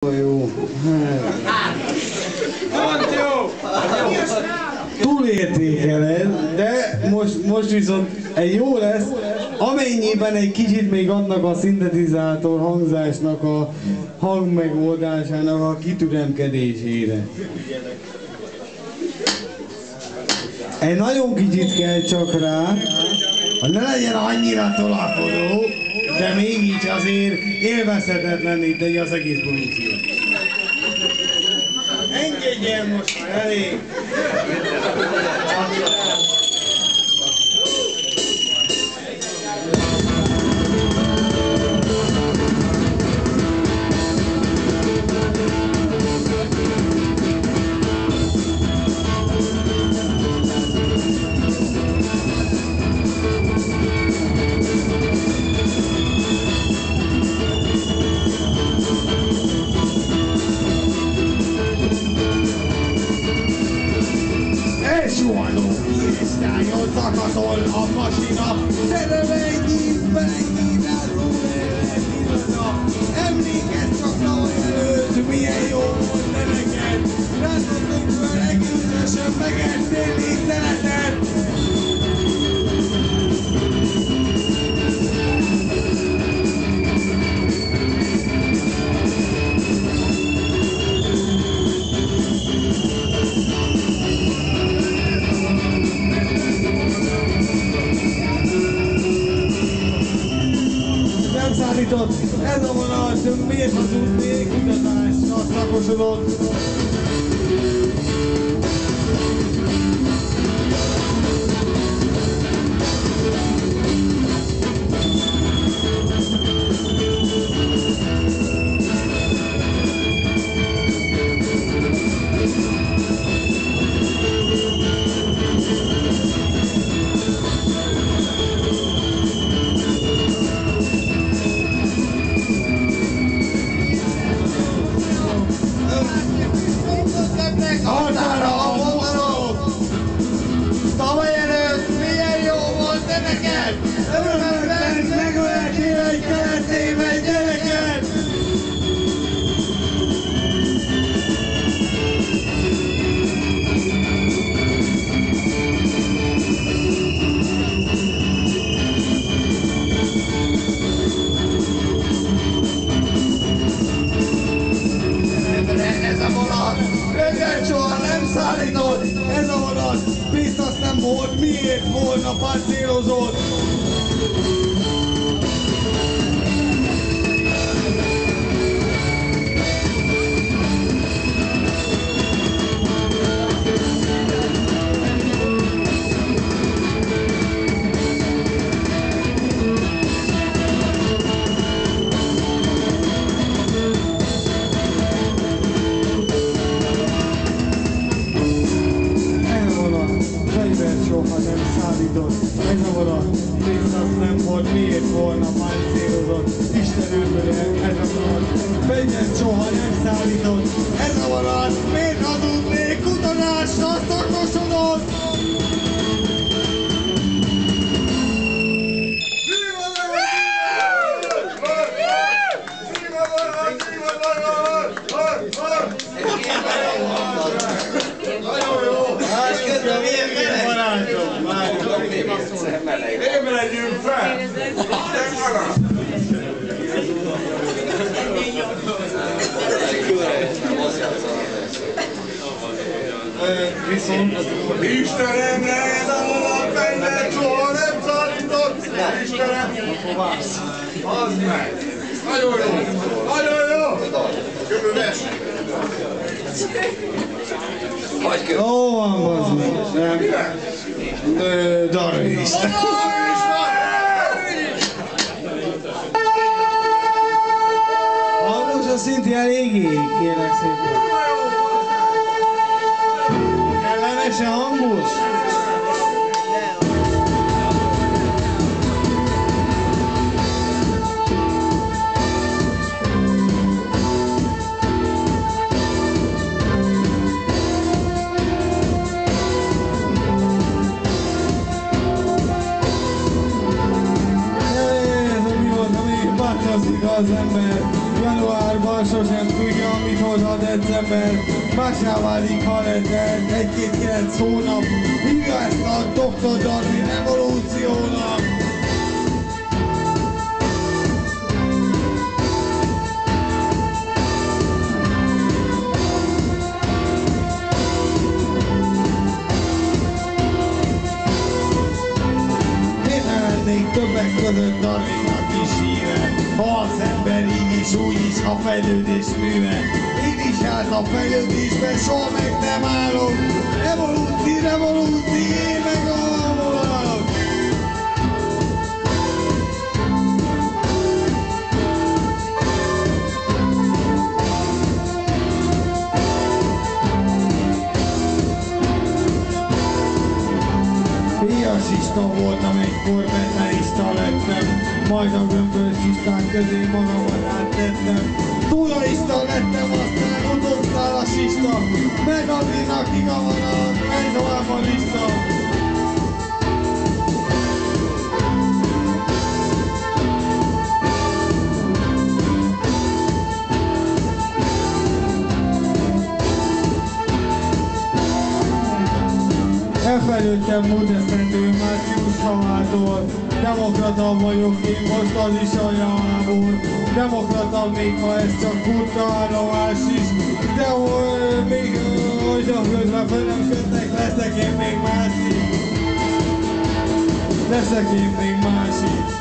Jó. Túlértékeled, de most viszont egy jó lesz, amennyiben egy kicsit még adnak a szintetizátor hangzásnak, a hangmegoldásának a kitüremkedésére. Egy nagyon kicsit kell csak rá, hogy ne legyen annyira tolakodó, de mégis azért élvezhetetlen itt egy az egész produkció. Engedjen most már elég! Szakaszol a masina, szerelvényivel rúlélekilana. Emlékezz csak tavaly előtt, milyen jó volt te neked. Rázottunk föl egészesen megettél észeletet. Ez a vonat miért hazudnék, kutatásra szakosodott. Ez a vonat biztos nem volt, miért volna páncélozott. Ez a vonat biztos nem volt, miért volna páncélozott. Istenem, ez a vonat fegyvert soha nem szállított. Ez a vonat miért hazudnék, kutatásra szakosodott. Ébredjünk fel! Viszont Istenemre ez a vonat fegyvert soha nem szállított! Istenem! Az meg! Nagyon jó! Nagyon jó! Köpöves! jó van, bazd meg! Darvista! Hangos a szinti eléggé, kérlek szépen. Kellemesen hangos? Az ember januárban sosem tudja, mit hoz a december, másá válik ha reggel, 1-2-9 hónap, hívja ezt a Dr. Darwin evolúciónak. Lennék többek között Darwinnak is híve, ha az ember így is úgy is a fejlődés műve. Én is állt a fejlődésben, soha meg nem állok. Evolúció, revolúció, én meg alulok. Piasista voltam, egykor mentalista lettem, majd a gömbölcsiszták közé magamat áttettem. Túlaista lettem, aztán utósztálasista, meg addinak igaza van, menj tovább a lista. Elfelültem múlt eszendő március havától. Demokrata vagyok én most az is ajából. Demokrata még ha ez csak kurta állomás is. De még hogyha közben fel nem kötnek, leszek én még más is. Leszek én még más is.